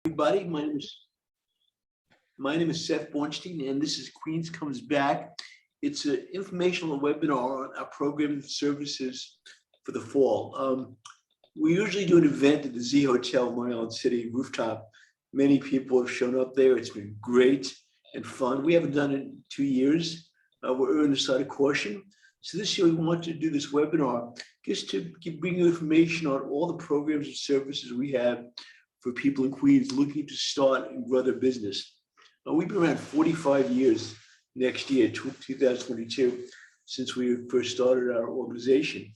Everybody, my name is Seth Bornstein, and this is Queens Comes Back. It's an informational webinar on our program services for the fall. We usually do an event at the Z Hotel, Long Island City rooftop. Many people have shown up there. It's been great and fun. We haven't done it in 2 years. We're on the side of caution. So this year we want to do this webinar just to bring you information on all the programs and services we have for people in Queens looking to start and grow their business. We've been around 45 years next year, 2022, since we first started our organization.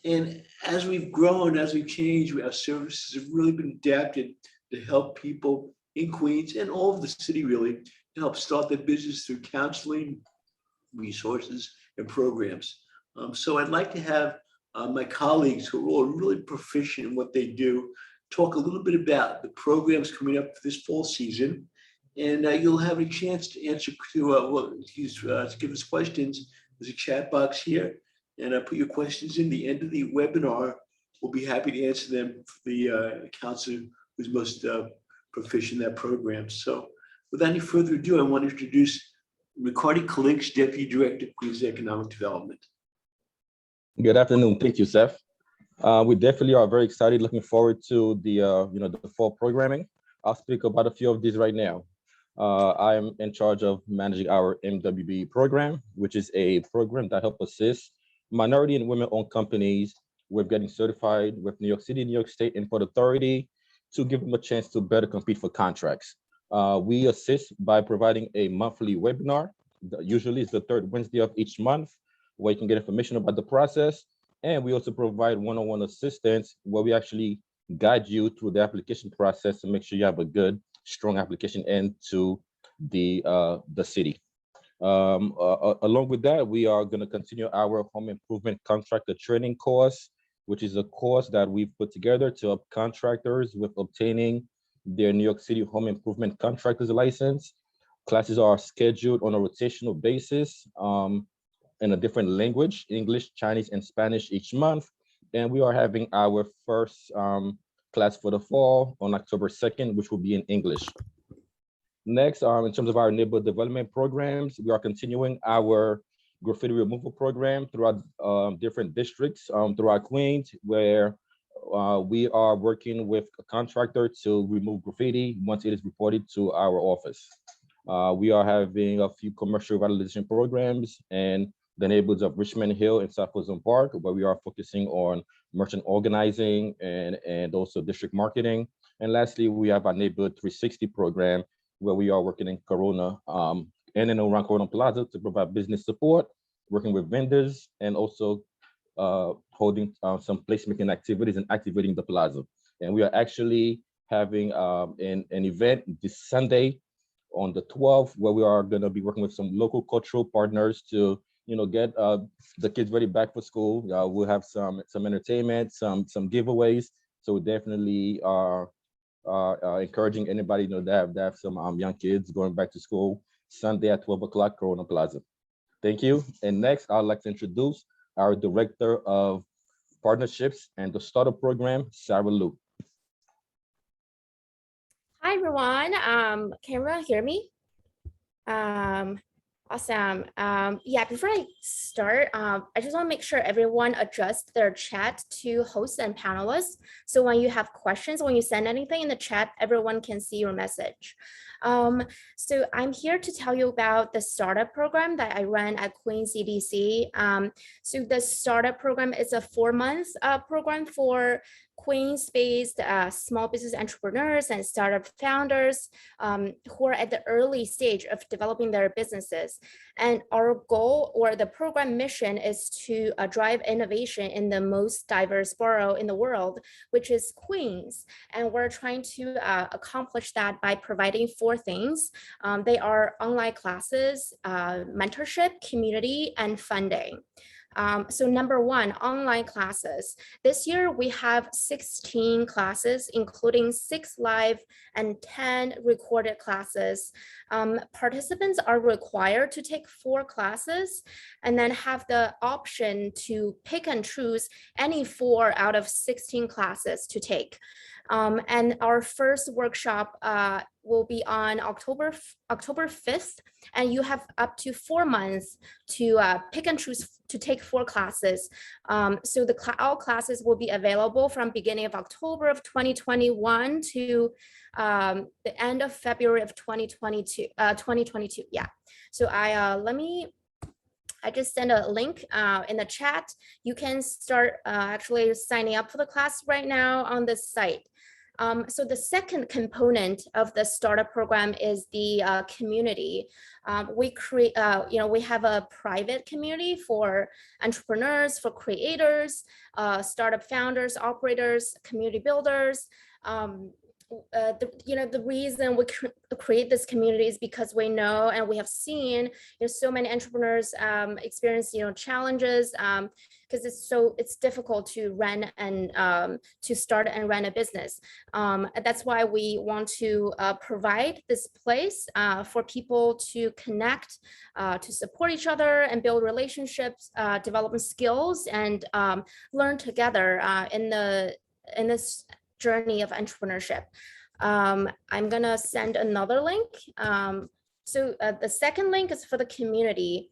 And as we've grown, as we've changed, our services have really been adapted to help people in Queens and all of the city really to help start their business through counseling, resources, and programs. So I'd like to have my colleagues who are all really proficient in what they do talk a little bit about the programs coming up for this fall season. And you'll have a chance to answer to give us questions. There's a chat box here, and put your questions in. The end of the webinar. We'll be happy to answer them for the counselor who's most proficient in that program. So without any further ado, I want to introduce Ricardo Kalinks, Deputy Director of Queens Economic Development. Good afternoon. Thank you, Seth. We definitely are very excited, looking forward to the the fall programming. I'll speak about a few of these right now. I'm in charge of managing our MWB program, which is a program that helps assist minority and women-owned companies with getting certified with New York City, New York State, and Port Authority to give them a chance to better compete for contracts. We assist by providing a monthly webinar. Usually it's the third Wednesday of each month, where you can get information about the process. And we also provide one-on-one assistance where we actually guide you through the application process to make sure you have a good, strong application into the city. Along with that, we are going to continue our home improvement contractor training course, which is a course that we've put together to help contractors with obtaining their New York City home improvement contractor's license. Classes are scheduled on a rotational basis in a different language, English, Chinese, and Spanish each month. And we are having our first class for the fall on October 2nd, which will be in English. Next, in terms of our neighborhood development programs, we are continuing our graffiti removal program throughout different districts throughout Queens, where we are working with a contractor to remove graffiti once it is reported to our office. We are having a few commercial revitalization programs in the neighborhoods of Richmond Hill and South Ozone Park, where we are focusing on merchant organizing and also district marketing. And lastly, we have our Neighborhood 360 program, where we are working in Corona and in around Corona Plaza to provide business support, working with vendors, and also holding some placemaking activities and activating the plaza. And we are actually having an event this Sunday on the 12th, where we are going to be working with some local cultural partners to get the kids ready back for school. We'll have some entertainment, some giveaways. So we definitely are encouraging anybody that have some young kids going back to school Sunday at 12 o'clock, Corona Plaza. Thank you. And next, I'd like to introduce our Director of Partnerships and the Startup Program, Sarah Lou. Hi, everyone. Can everyone hear me? Awesome. Yeah, before I start, I just want to make sure everyone adjusts their chat to hosts and panelists. So when you have questions, when you send anything in the chat, everyone can see your message. So I'm here to tell you about the startup program that I ran at Queens EDC. So the startup program is a 4-month program for Queens-based small business entrepreneurs and startup founders who are at the early stage of developing their businesses. And our goal, or the program mission, is to drive innovation in the most diverse borough in the world, which is Queens. And we're trying to accomplish that by providing 4 things. They are online classes, mentorship, community, and funding. So number 1, online classes. This year we have 16 classes, including 6 live and 10 recorded classes. Participants are required to take 4 classes and then have the option to pick and choose any 4 out of 16 classes to take. And our first workshop will be on October 5th, and you have up to 4 months to pick and choose to take 4 classes. So all classes will be available from beginning of October of 2021 to the end of February of 2022. Yeah. So I just sent a link in the chat. You can start actually signing up for the class right now on this site. So the second component of the startup program is the community. We have a private community for entrepreneurs, for creators, startup founders, operators, community builders. The reason we create this community is because we know and we have seen so many entrepreneurs experience challenges because it's difficult to run and to start and run a business. That's why we want to provide this place for people to connect, to support each other and build relationships, develop skills, and learn together in this journey of entrepreneurship. I'm gonna send another link. So the second link is for the community.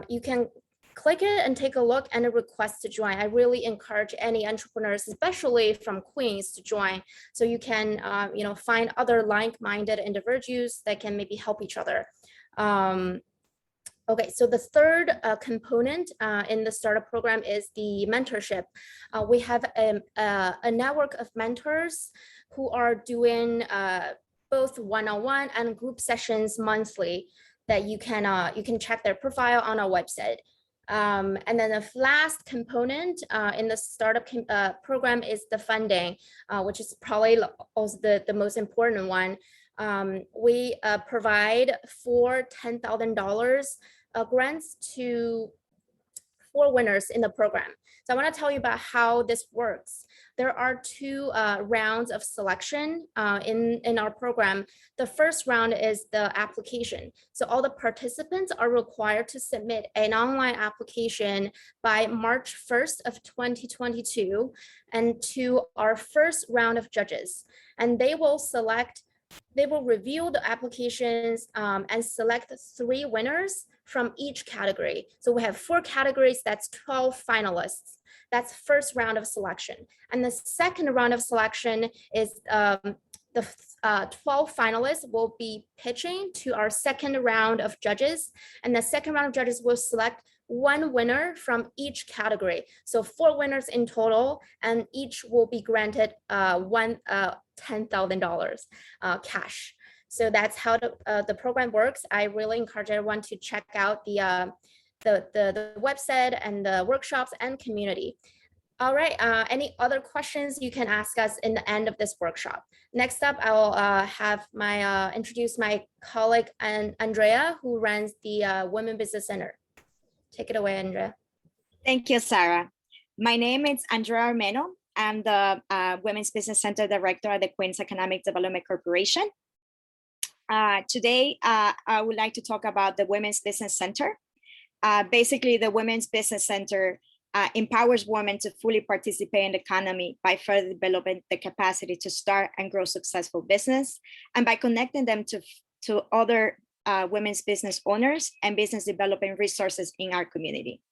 You can click it and take a look and a request to join. I really encourage any entrepreneurs, especially from Queens, to join, so you can find other like-minded individuals that can maybe help each other. Okay, so the third component in the startup program is the mentorship. We have a network of mentors who are doing both one-on-one and group sessions monthly that you can check their profile on our website. And then the last component in the startup program is the funding, which is probably also the most important one. We provide 4 $10,000 grants to 4 winners in the program. So I want to tell you about how this works. There are 2 rounds of selection in our program. The first round is the application. So all the participants are required to submit an online application by March 1st of 2022 and to our first round of judges. And they will review the applications and select 3 winners from each category. So we have 4 categories, that's 12 finalists. That's first round of selection. And the second round of selection is the 12 finalists will be pitching to our second round of judges. And the second round of judges will select 1 winner from each category. So 4 winners in total, and each will be granted $10,000 cash. So that's how the program works. I really encourage everyone to check out the website and the workshops and community. All right, any other questions you can ask us in the end of this workshop. Next up, I will introduce my colleague Andrea, who runs the Women Business Center. Take it away, Andrea. Thank you, Sarah. My name is Andrea Armeno. I'm the Women's Business Center Director at the Queens Economic Development Corporation. Today, I would like to talk about the Women's Business Center. Basically, the Women's Business Center empowers women to fully participate in the economy by further developing the capacity to start and grow successful business, and by connecting them to other women's business owners and business development resources in our community.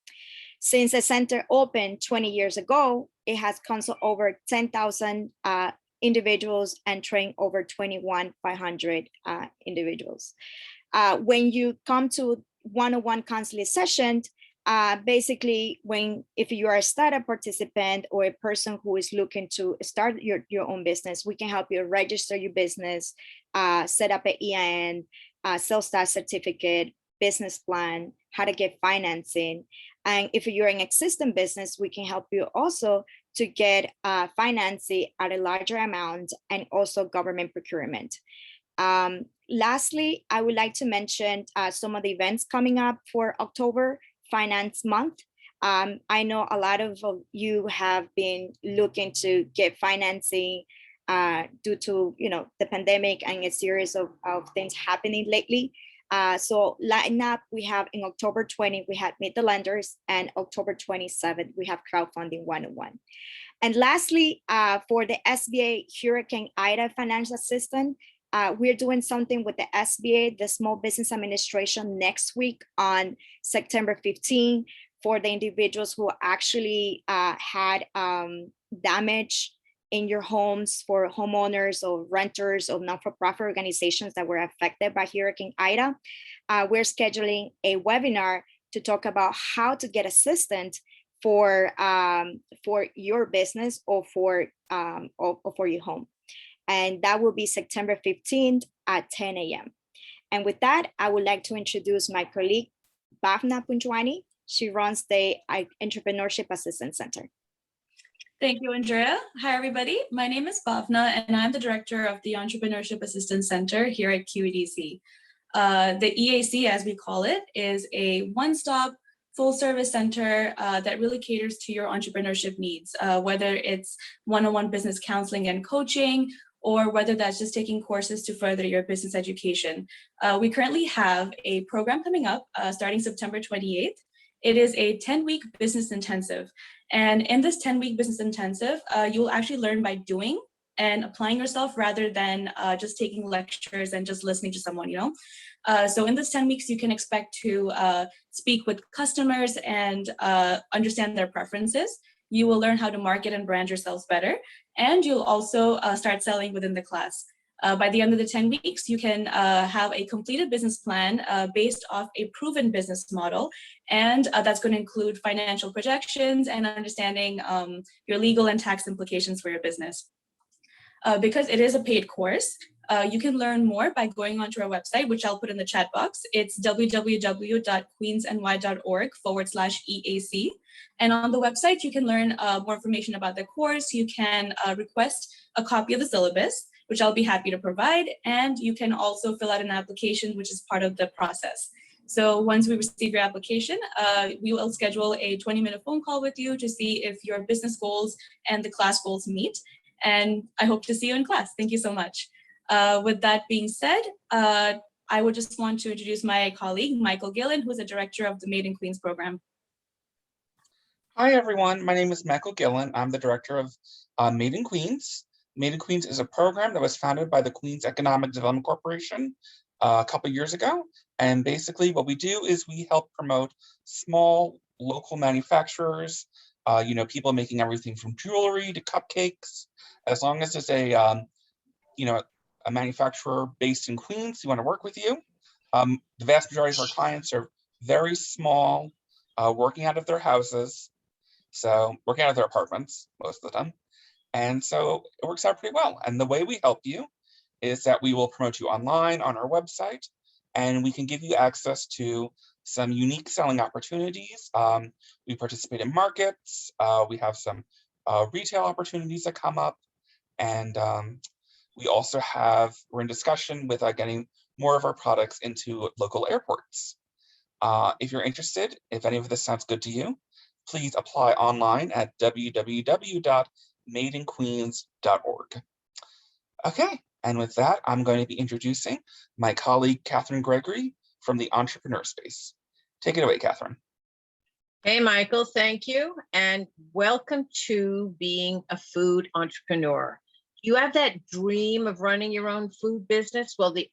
Since the center opened 20 years ago, it has counseled over 10,000 individuals and trained over 21,500 individuals. When you come to one-on-one counseling sessions, basically, if you are a startup participant or a person who is looking to start your own business, we can help you register your business, set up an EIN, sales tax certificate, business plan, how to get financing. And if you're an existing business, we can help you also to get financing at a larger amount and also government procurement. Lastly, I would like to mention some of the events coming up for October Finance Month. I know a lot of you have been looking to get financing due to the pandemic and a series of things happening lately. So line up, we have in October 20, we have Meet the Lenders, and October 27th, we have Crowdfunding 101. And lastly, for the SBA Hurricane Ida financial assistance, we're doing something with the SBA, the Small Business Administration, next week on September 15 for the individuals who actually had damage in your homes, for homeowners or renters or non-for-profit organizations that were affected by Hurricane Ida. We're scheduling a webinar to talk about how to get assistance for your business or for your home. And that will be September 15th at 10 a.m. And with that, I would like to introduce my colleague, Bhavna Punjwani. She runs the Entrepreneurship Assistance Center. Thank you, Andrea. Hi, everybody. My name is Bhavna, and I'm the director of the Entrepreneurship Assistance Center here at QEDC. The EAC, as we call it, is a one-stop full-service center that really caters to your entrepreneurship needs, whether it's one-on-one business counseling and coaching, or whether that's just taking courses to further your business education. We currently have a program coming up starting September 28th. It is a 10-week business intensive. And in this 10-week business intensive, you will actually learn by doing and applying yourself rather than just taking lectures and just listening to someone, So in this 10 weeks, you can expect to speak with customers and understand their preferences. You will learn how to market and brand yourselves better. And you'll also start selling within the class. By the end of the 10 weeks, you can have a completed business plan based off a proven business model. And that's going to include financial projections and understanding your legal and tax implications for your business. Because it is a paid course, you can learn more by going onto our website, which I'll put in the chat box. It's www.queensny.org/EAC. And on the website, you can learn more information about the course. You can request a copy of the syllabus, which I'll be happy to provide. And you can also fill out an application, which is part of the process. So once we receive your application, we will schedule a 20-minute phone call with you to see if your business goals and the class goals meet. And I hope to see you in class. Thank you so much. With that being said, I would just want to introduce my colleague, Michael Gillen, who's the director of the Made in Queens program. Hi, everyone. My name is Michael Gillen. I'm the director of Made in Queens. Made in Queens is a program that was founded by the Queens Economic Development Corporation a couple of years ago. And basically what we do is we help promote small local manufacturers, people making everything from jewelry to cupcakes. As long as it's a manufacturer based in Queens, we want to work with you. The vast majority of our clients are very small, working out of their houses. So working out of their apartments most of the time. And so it works out pretty well. And the way we help you is that we will promote you online on our website, and we can give you access to some unique selling opportunities. We participate in markets. We have some retail opportunities that come up. And we also we're in discussion with getting more of our products into local airports. If you're interested, if any of this sounds good to you, please apply online at www.madeinqueens.org. Okay, and with that, I'm going to be introducing my colleague, Catherine Gregory from the Entrepreneur space. Take it away, Catherine. Hey, Michael, thank you. And welcome to being a food entrepreneur. You have that dream of running your own food business? Well, the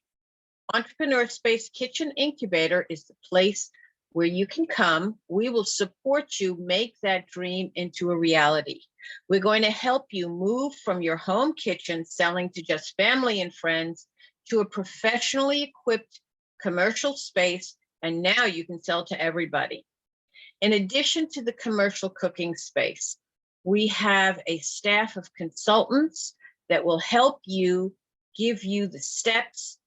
Entrepreneur Space Kitchen Incubator is the place where you can come. We will support you make that dream into a reality. We're going to help you move from your home kitchen selling to just family and friends to a professionally equipped commercial space, and now you can sell to everybody. In addition to the commercial cooking space, we have a staff of consultants that will help you, give you the steps,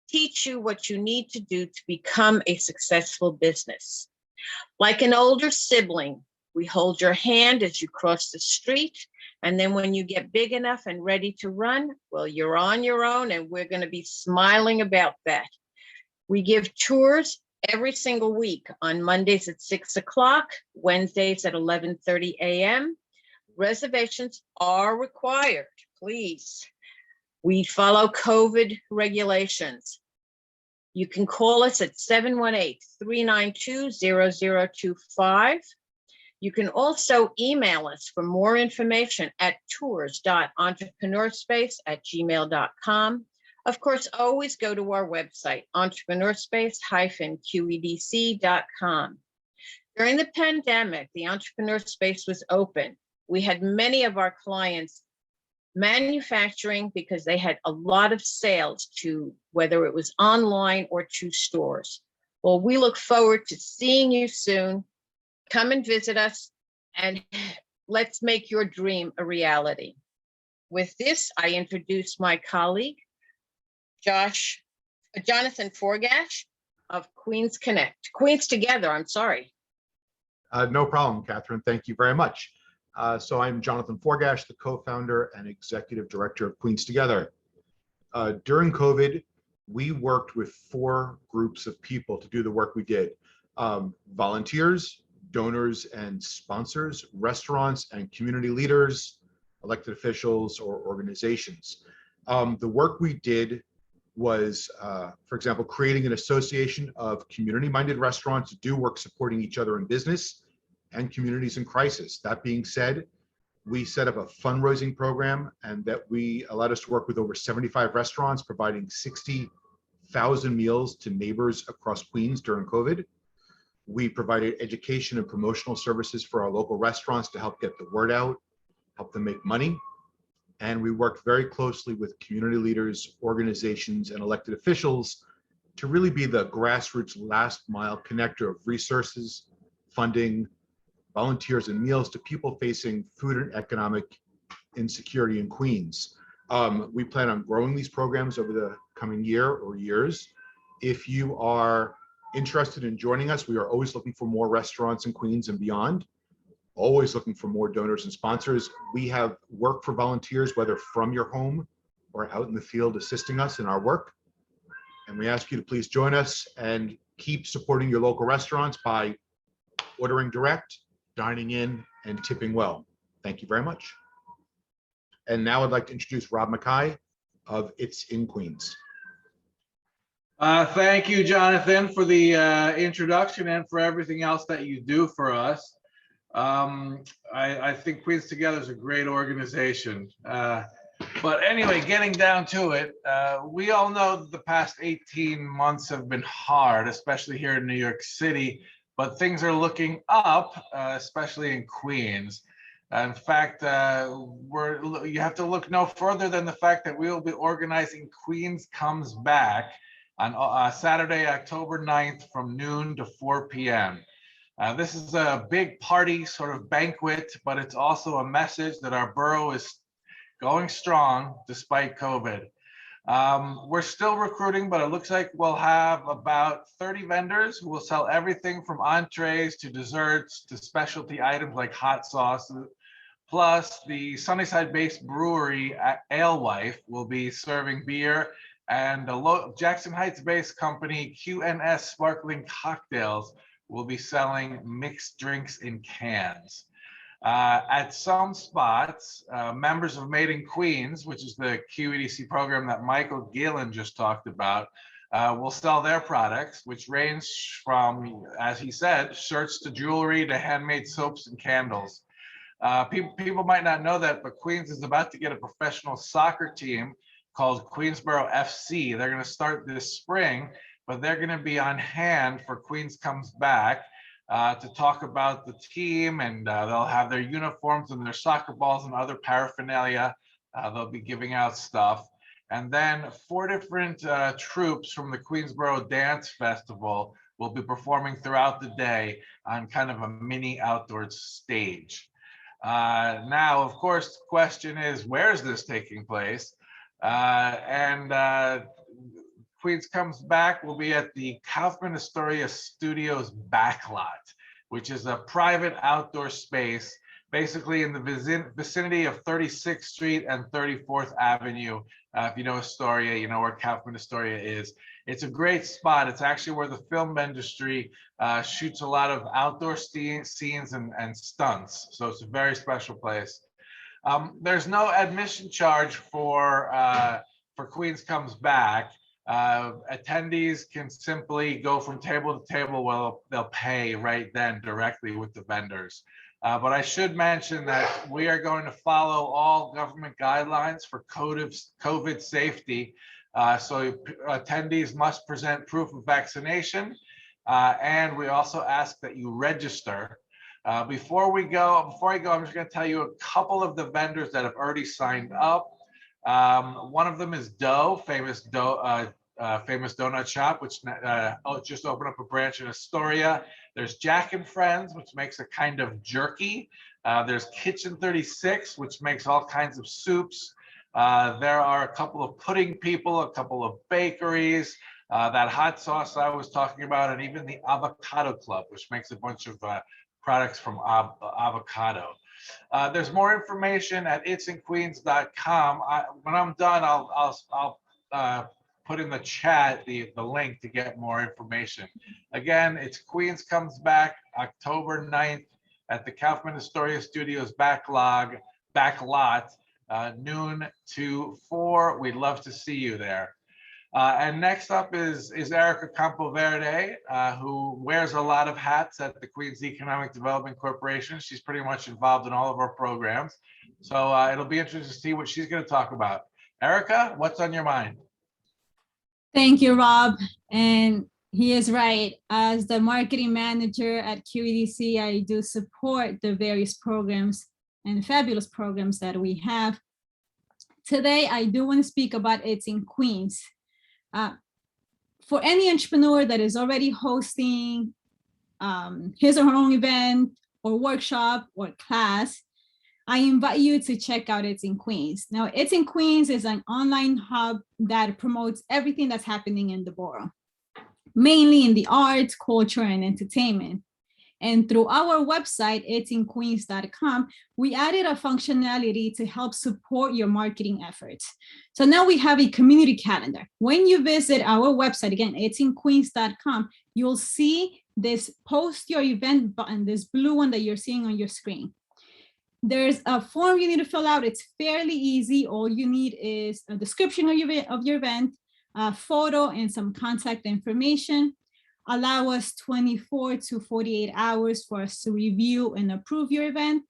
teach you what you need to do to become a successful business. Like an older sibling, we hold your hand as you cross the street, and then when you get big enough and ready to run, well, you're on your own, and we're going to be smiling about that. We give tours every single week on Mondays at 6 o'clock, Wednesdays at 11:30 a.m. Reservations are required, please. We follow COVID regulations. You can call us at 718-392-0025. You can email us for more information at tours.entrepreneurspace@gmail.com. Of course, always go to our website, entrepreneurspace-qedc.com. During the pandemic, the Entrepreneur Space was open. We had many of our clients manufacturing because they had a lot of sales to whether it was online or to stores. Well, we look forward to seeing you soon. Come and visit us and let's make your dream a reality. With this, I introduce my colleague, Jonathan Forgash of Queens Together, I'm sorry. No problem, Catherine. Thank you very much. So I'm Jonathan Forgash, the co-founder and executive director of Queens Together. During COVID, we worked with 4 groups of people to do the work we did. Volunteers, donors and sponsors, restaurants and community leaders, elected officials or organizations. The work we did was, for example, creating an association of community-minded restaurants to do work supporting each other in business and communities in crisis. That being said, we set up a fundraising program and that we allowed us to work with over 75 restaurants, providing 60,000 meals to neighbors across Queens during COVID. We provided education and promotional services for our local restaurants to help get the word out, help them make money. And we worked very closely with community leaders, organizations, and elected officials to really be the grassroots last mile connector of resources, funding, volunteers, and meals to people facing food and economic insecurity in Queens. We plan on growing these programs over the coming year or years. If you are interested in joining us, we are always looking for more restaurants in Queens and beyond. Always looking for more donors and sponsors. We have work for volunteers, whether from your home or out in the field assisting us in our work. And we ask you to please join us and keep supporting your local restaurants by ordering direct, dining in, and tipping well. Thank you very much. And now I'd like to introduce Rob Mackay of It's in Queens. Thank you, Jonathan, for the introduction and for everything else that you do for us. I think Queens Together is a great organization. But anyway, getting down to it, we all know that the past 18 months have been hard, especially here in New York City, but things are looking up, especially in Queens. In fact, you have to look no further than the fact that we will be organizing Queens Comes Back on Saturday, October 9th from noon to 4 p.m. This is a big party, sort of banquet, but it's also a message that our borough is going strong despite COVID. We're still recruiting, but it looks like we'll have about 30 vendors who will sell everything from entrees to desserts to specialty items like hot sauces. Plus, the Sunnyside-based brewery Alewife will be serving beer, and the Jackson Heights-based company QNS Sparkling Cocktails will be selling mixed drinks in cans. At some spots, members of Made in Queens, which is the QEDC program that Michael Gillen just talked about, will sell their products, which range from, as he said, shirts to jewelry to handmade soaps and candles. People might not know that, but Queens is about to get a professional soccer team called Queensboro FC. They're going to start this spring, but they're going to be on hand for Queens Comes Back to talk about the team, and they'll have their uniforms and their soccer balls and other paraphernalia. They'll be giving out stuff. And then 4 different troops from the Queensboro Dance Festival will be performing throughout the day on kind of a mini outdoor stage. Now, of course, the question is, where is this taking place? Queens Comes Back will be at the Kaufman Astoria Studios backlot, which is a private outdoor space, basically in the vicinity of 36th Street and 34th Avenue. If you know Astoria, you know where Kaufman Astoria is. It's a great spot. It's actually where the film industry shoots a lot of outdoor scenes and stunts. So it's a very special place. There's no admission charge for Queens Comes Back. Attendees can simply go from table to table while they'll pay right then directly with the vendors. But I should mention that we are going to follow all government guidelines for COVID safety. So attendees must present proof of vaccination. And we also ask that you register. Before I go, I'm just going to tell you a couple of the vendors that have already signed up. One of them is Dough, famous donut shop, which just opened up a branch in Astoria. There's Jack and Friends, which makes a kind of jerky. There's Kitchen 36, which makes all kinds of soups. There are a couple of pudding people, a couple of bakeries, that hot sauce I was talking about, and even the Avocado Club, which makes a bunch of products from avocado. There's more information at itsinqueens.com. When I'm done, I'll put in the chat the link to get more information. Again, it's Queens Comes Back, October 9th at the Kaufman Astoria Studios backlot, noon to 4. We'd love to see you there. And next up is Erica Campoverde, who wears a lot of hats at the Queens Economic Development Corporation. She's pretty much involved in all of our programs. So it'll be interesting to see what she's going to talk about. Erica, what's on your mind? Thank you, Rob. And he is right. As the marketing manager at QEDC, I do support the various programs and fabulous programs that we have. Today, I do want to speak about It's in Queens. For any entrepreneur that is already hosting his or her own event or workshop or class, I invite you to check out It's in Queens. Now, It's in Queens is an online hub that promotes everything that's happening in the borough, mainly in the arts, culture, and entertainment. And through our website, itsinqueens.com, we added a functionality to help support your marketing efforts. So now we have a community calendar. When you visit our website, again, itsinqueens.com, you'll see this post your event button, this blue one that you're seeing on your screen. There's a form you need to fill out. It's fairly easy. All you need is a description of your event, a photo, and some contact information. Allow us 24 to 48 hours for us to review and approve your event.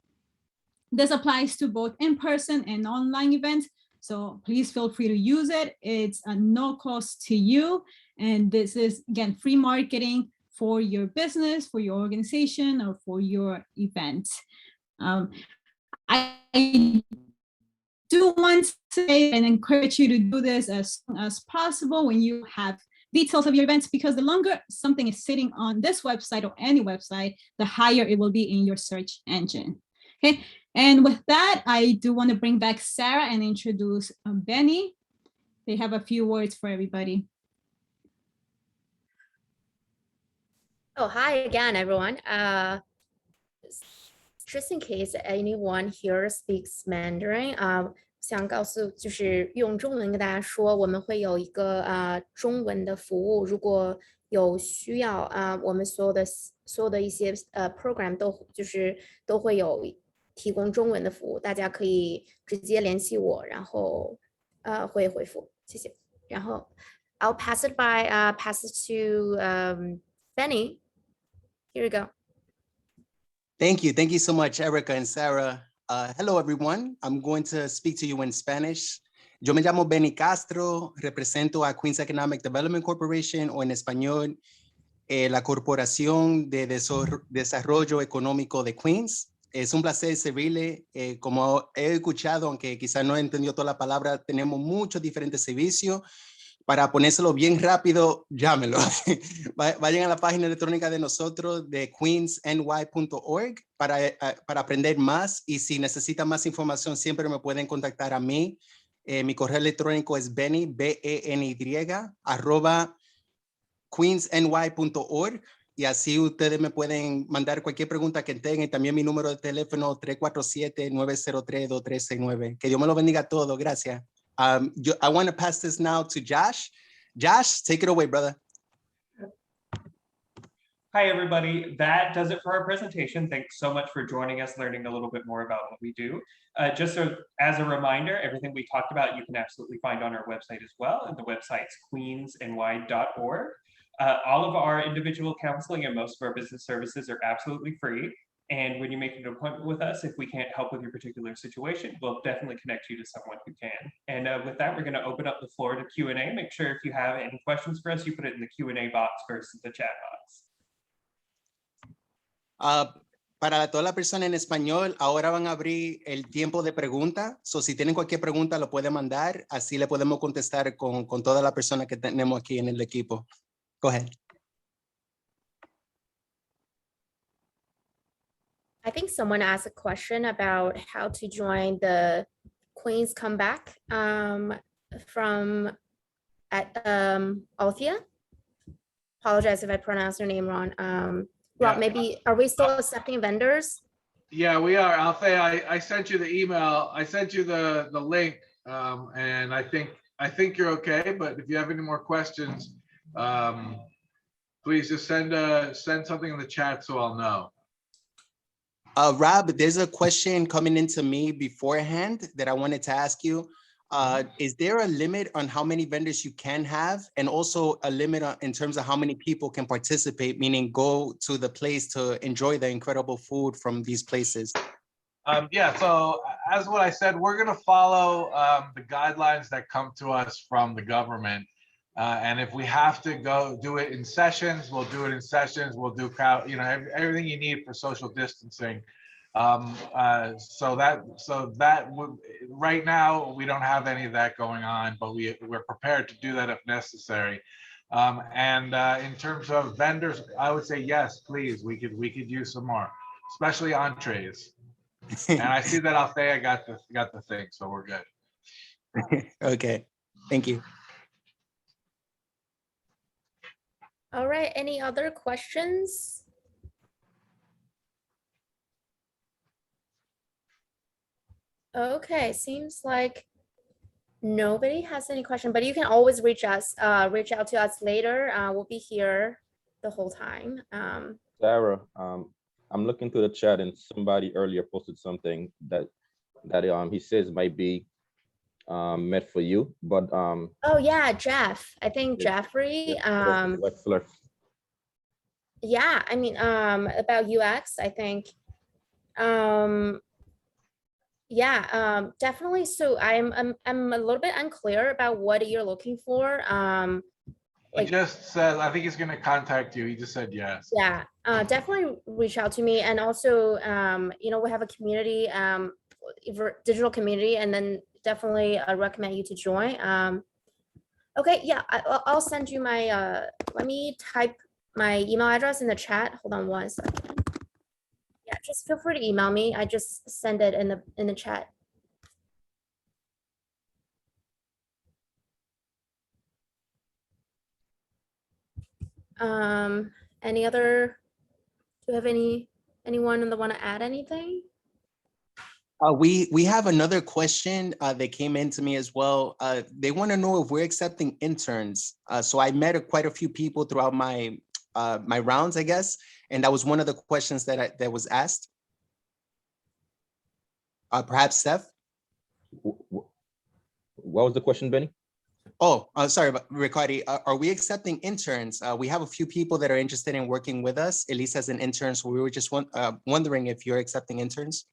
This applies to both in-person and online events, so please feel free to use it. It's a no cost to you, and this is, again, free marketing for your business, for your organization, or for your event. I do want to say and encourage you to do this as soon as possible when you have details of your events, because the longer something is sitting on this website or any website, the higher it will be in your search engine. Okay, and with that, I do want to bring back Sarah and introduce Benny. They have a few words for everybody. Oh, hi again, everyone. Just in case anyone here speaks Mandarin, 想告诉就是用中文跟大家说，我们会有一个中文的服务，如果有需要我们所有的一些program 都会有提供中文的服务，大家可以直接联系我，然后会回复，谢谢。然后 I'll pass it to Benny. Here you go. Thank you so much, Erica and Sarah. Hello, everyone. I'm going to speak to you in Spanish. Yo me llamo Benny Castro, represento a Queens Economic Development Corporation, o en español, la Corporación de Desarrollo Económico de Queens. Es un placer servirle. Como he escuchado, aunque quizás no he entendido toda la palabra, tenemos muchos diferentes servicios. Para ponérselo bien rápido, llámelo. Vayan a la página electrónica de nosotros de queensny.org para aprender más, y si necesitan más información siempre me pueden contactar a mí. Mi correo electrónico es benny, BENY, @queensny.org, y así ustedes me pueden mandar cualquier pregunta que tengan, y también mi número de teléfono 347-903-2369. Que Dios me lo bendiga a todos. Gracias. I want to pass this now to Josh. Josh, take it away, brother. Hi, everybody. That does it for our presentation. Thanks so much for joining us, learning a little bit more about what we do. Just so, as a reminder, everything we talked about, you can absolutely find on our website as well. And the website's queensny.org. All of our individual counseling and most of our business services are absolutely free. And when you make an appointment with us, if we can't help with your particular situation, we'll definitely connect you to someone who can. And with that, we're going to open up the floor to Q&A. Make sure if you have any questions for us, you put it in the Q&A box versus the chat box. Para toda la persona en español, ahora van a abrir el tiempo de pregunta. So, si tienen cualquier pregunta, lo pueden mandar. Así le podemos contestar con toda la persona que tenemos aquí en el equipo. Go ahead. I think someone asked a question about how to join the Queen's Comeback from Althea. Apologize if I pronounced her name wrong. Rob, Yeah. maybe, are we still accepting vendors? Yeah, we are. Althea, I sent you the email. I sent you the link, and I think you're okay. But if you have any more questions, please just send something in the chat so I'll know. Rob, there's a question coming into me beforehand that I wanted to ask you. Is there a limit on how many vendors you can have, and also a limit in terms of how many people can participate, meaning go to the place to enjoy the incredible food from these places? Yeah, so as what I said, we're going to follow the guidelines that come to us from the government. And if we have to go do it in sessions, we'll do it in sessions. We'll do crowd, everything you need for social distancing. So that would, right now we don't have any of that going on, but we're prepared to do that if necessary. And in terms of vendors, I would say yes, please. We could use some more, especially entrees. And I see that Althea got the thing, so we're good. Okay, thank you. All right, any other questions? Okay, seems like nobody has any question, but you can always reach out to us later. We'll be here the whole time. Sarah, I'm looking through the chat, and somebody earlier posted something that he says might be meant for you, but oh yeah, Jeff. I think Jeffrey. Yeah, I mean, about UX, I think. Yeah, definitely. So I'm a little bit unclear about what you're looking for. He just said, I think he's going to contact you. He just said yes. Yeah, definitely reach out to me. And also, we have a community, digital community, and then definitely I recommend you to join. Okay, yeah, I'll send you my, let me type my email address in the chat. Hold on one second. Yeah, just feel free to email me. I just send it in the chat. Any other, do you have anyone that want to add anything? We have another question that came in to me as well. They want to know if we're accepting interns. So I met quite a few people throughout my my rounds, I guess, and that was one of the questions that was asked. Perhaps Steph? What was the question, Benny? Oh, sorry, Ricardi. Are we accepting interns? We have a few people that are interested in working with us, at least as an intern. So we were just wondering if you're accepting interns.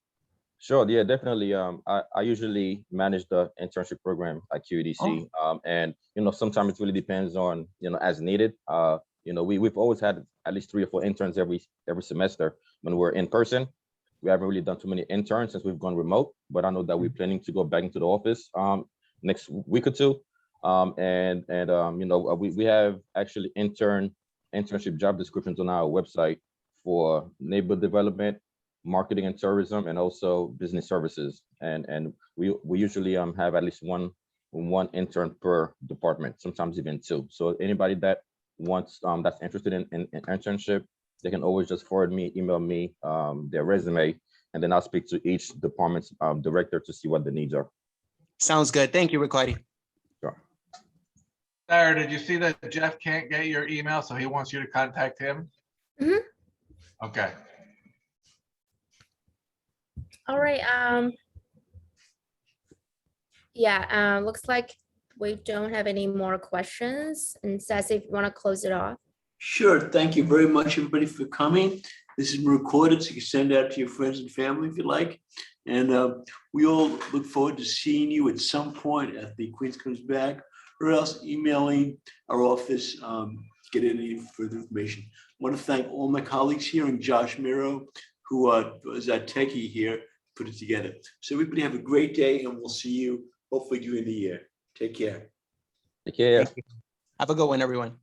Sure, yeah, definitely. I usually manage the internship program at QEDC. And, sometimes it really depends on, as needed. We've always had at least 3 or 4 interns every semester when we're in person. We haven't really done too many interns since we've gone remote, but I know that we're planning to go back into the office next week or 2. We have actually internship job descriptions on our website for neighborhood development, marketing and tourism, and also business services. And we usually have at least one intern per department, sometimes even 2. So anybody that wants that's interested in internship, they can always just email me their resume, and then I'll speak to each department's director to see what the needs are. Sounds good. Thank you, Ricardi. Sure. Sarah, did you see that Jeff can't get your email, so he wants you to contact him? Mm-hmm. Okay. All right. Yeah, looks like we don't have any more questions. And Sassy, if you want to close it off. Sure. Thank you very much, everybody, for coming. This is recorded, so you can send it out to your friends and family if you like. And we all look forward to seeing you at some point after the Queens comes back, or else emailing our office to get any further information. I want to thank all my colleagues here and Josh Miro, who was our techie here, put it together. So everybody have a great day, and we'll see you hopefully during the year. Take care. Take care. Have a good one, everyone.